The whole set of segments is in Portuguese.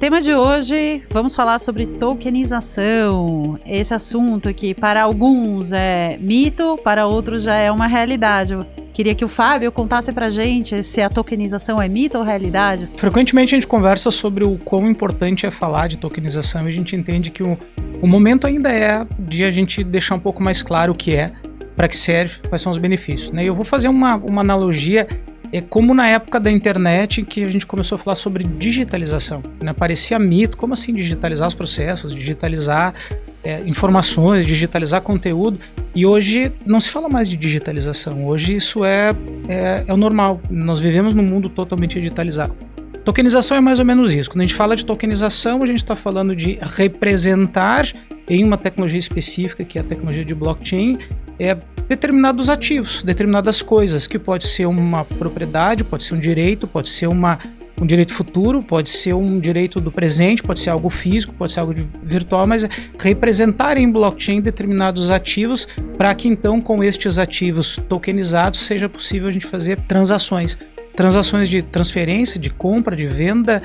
tema de hoje, vamos falar sobre tokenização. Esse assunto que para alguns é mito, para outros já é uma realidade. Eu queria que o Fábio contasse pra gente se a tokenização é mito ou realidade. Frequentemente a gente conversa sobre o quão importante é falar de tokenização e a gente entende que o momento ainda é de a gente deixar um pouco mais claro o que é, para que serve, quais são os benefícios, né? Eu vou fazer uma analogia. É como na época da internet que a gente começou a falar sobre digitalização, né? Parecia mito, como assim digitalizar os processos, digitalizar informações, digitalizar conteúdo, e hoje não se fala mais de digitalização, hoje isso é o normal, nós vivemos num mundo totalmente digitalizado. Tokenização é mais ou menos isso. Quando a gente fala de tokenização, a gente está falando de representar em uma tecnologia específica, que é a tecnologia de blockchain, determinados ativos, determinadas coisas, que pode ser uma propriedade, pode ser um direito, pode ser um direito futuro, pode ser um direito do presente, pode ser algo físico, pode ser algo virtual, mas representar em blockchain determinados ativos para que então com estes ativos tokenizados seja possível a gente fazer transações de transferência, de compra, de venda,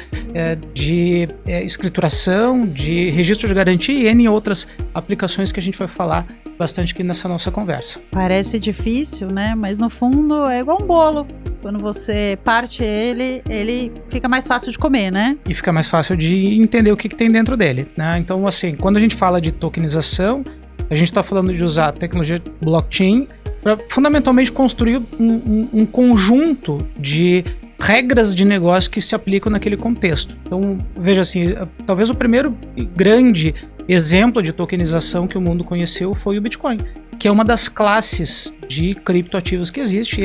de escrituração, de registro de garantia e N outras aplicações que a gente vai falar bastante aqui nessa nossa conversa. Parece difícil, né? Mas no fundo é igual um bolo. Quando você parte ele fica mais fácil de comer, né? E fica mais fácil de entender o que tem dentro dele, né? Então, assim, quando a gente fala de tokenização, a gente está falando de usar a tecnologia blockchain para fundamentalmente construir um conjunto de regras de negócio que se aplicam naquele contexto. Então, veja assim, talvez o primeiro grande exemplo de tokenização que o mundo conheceu foi o Bitcoin, que é uma das classes de criptoativos que existe.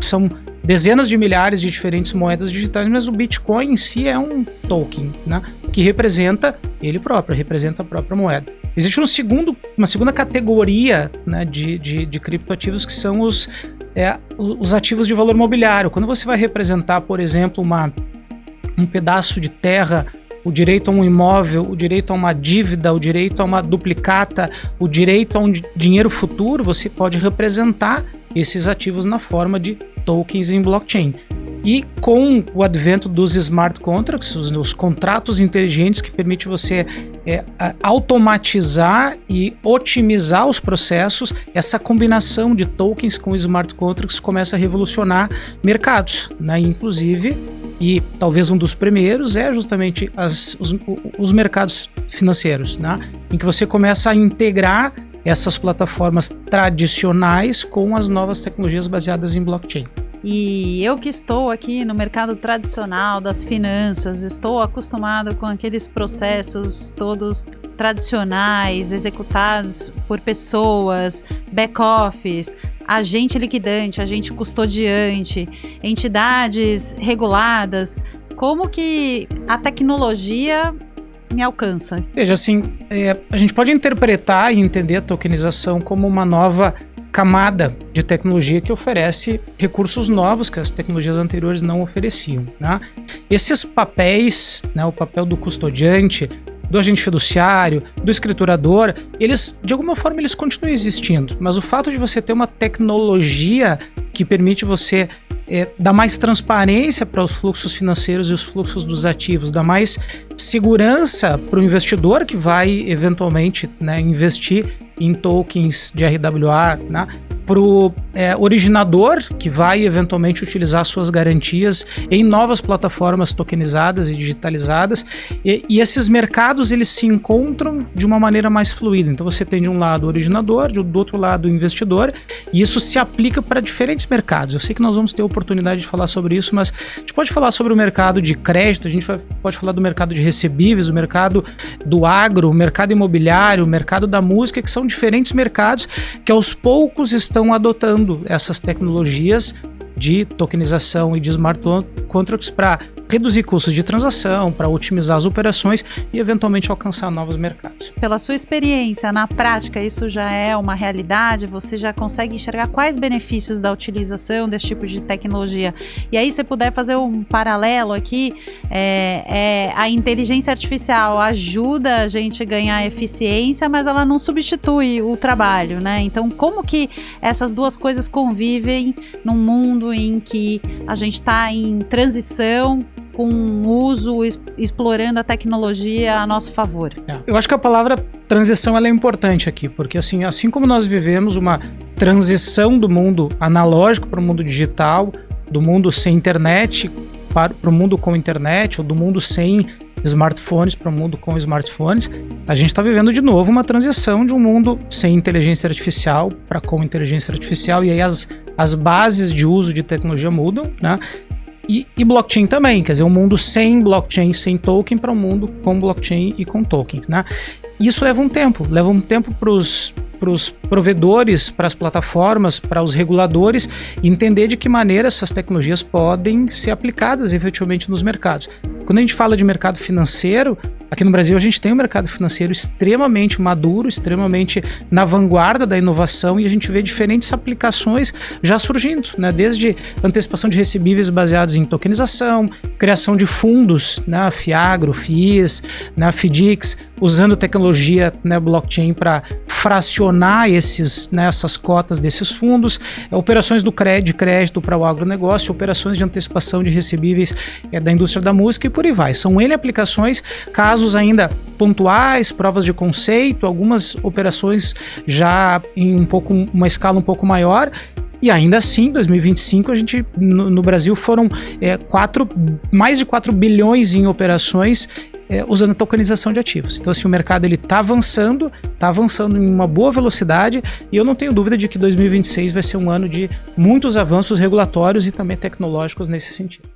São dezenas de milhares de diferentes moedas digitais, mas o Bitcoin em si é um token, né, que representa ele próprio, representa a própria moeda. Existe uma segunda categoria, né, de criptoativos que são os ativos de valor mobiliário. Quando você vai representar, por exemplo, um pedaço de terra, o direito a um imóvel, o direito a uma dívida, o direito a uma duplicata, o direito a um dinheiro futuro, você pode representar esses ativos na forma de tokens em blockchain. E com o advento dos smart contracts, os contratos inteligentes que permitem você automatizar e otimizar os processos, essa combinação de tokens com smart contracts começa a revolucionar mercados, né? Inclusive, e talvez um dos primeiros é justamente os mercados financeiros, né? Em que você começa a integrar essas plataformas tradicionais com as novas tecnologias baseadas em blockchain. E eu que estou aqui no mercado tradicional das finanças, estou acostumado com aqueles processos todos tradicionais, executados por pessoas, back-office, agente liquidante, agente custodiante, entidades reguladas. Como que a tecnologia me alcança? Veja, assim, a gente pode interpretar e entender a tokenização como uma nova camada de tecnologia que oferece recursos novos que as tecnologias anteriores não ofereciam, né? Esses papéis, né, o papel do custodiante, do agente fiduciário, do escriturador, eles, de alguma forma, eles continuam existindo, mas o fato de você ter uma tecnologia que permite você dar mais transparência para os fluxos financeiros e os fluxos dos ativos, dar mais segurança para o investidor que vai eventualmente, né, investir em tokens de RWA, né, para o originador que vai eventualmente utilizar suas garantias em novas plataformas tokenizadas e digitalizadas, e esses mercados eles se encontram de uma maneira mais fluida. Então você tem de um lado o originador, do outro lado o investidor, e isso se aplica para diferentes mercados. Eu sei que nós vamos ter oportunidade de falar sobre isso, mas a gente pode falar sobre o mercado de crédito, a gente pode falar do mercado de recebíveis, o mercado do agro, o mercado imobiliário, o mercado da música, que são diferentes mercados que aos poucos estão adotando essas tecnologias de tokenização e de smart contracts para reduzir custos de transação, para otimizar as operações e eventualmente alcançar novos mercados. Pela sua experiência, na prática, isso já é uma realidade? Você já consegue enxergar quais benefícios da utilização desse tipo de tecnologia? E aí, se puder fazer um paralelo aqui, a inteligência artificial ajuda a gente a ganhar eficiência, mas ela não substitui o trabalho, né? Então, como que essas duas coisas convivem num mundo em que a gente está em transição com uso, explorando a tecnologia a nosso favor. Eu acho que a palavra transição ela é importante aqui, porque assim como nós vivemos uma transição do mundo analógico para o mundo digital, do mundo sem internet para o mundo com internet, ou do mundo sem smartphones para o mundo com smartphones, a gente está vivendo de novo uma transição de um mundo sem inteligência artificial para com inteligência artificial, e aí as bases de uso de tecnologia mudam, né? E blockchain também, quer dizer, um mundo sem blockchain, sem token, para um mundo com blockchain e com tokens, né? Isso leva um tempo para os provedores, para as plataformas, para os reguladores entender de que maneira essas tecnologias podem ser aplicadas efetivamente nos mercados. Quando a gente fala de mercado financeiro, aqui no Brasil a gente tem um mercado financeiro extremamente maduro, extremamente na vanguarda da inovação, e a gente vê diferentes aplicações já surgindo, né? Desde antecipação de recebíveis baseados em tokenização, criação de fundos, né? Fiagro, FIIs, né? FDICs, usando tecnologia, né, blockchain para fracionar essas cotas desses fundos, operações de crédito para o agronegócio, operações de antecipação de recebíveis da indústria da música e por aí vai. São N aplicações, casos ainda pontuais, provas de conceito, algumas operações já em uma escala um pouco maior. E ainda assim, em 2025, a gente, no Brasil, foram mais de 4 bilhões em operações usando tokenização de ativos. Então, assim, o mercado está avançando em uma boa velocidade, e eu não tenho dúvida de que 2026 vai ser um ano de muitos avanços regulatórios e também tecnológicos nesse sentido.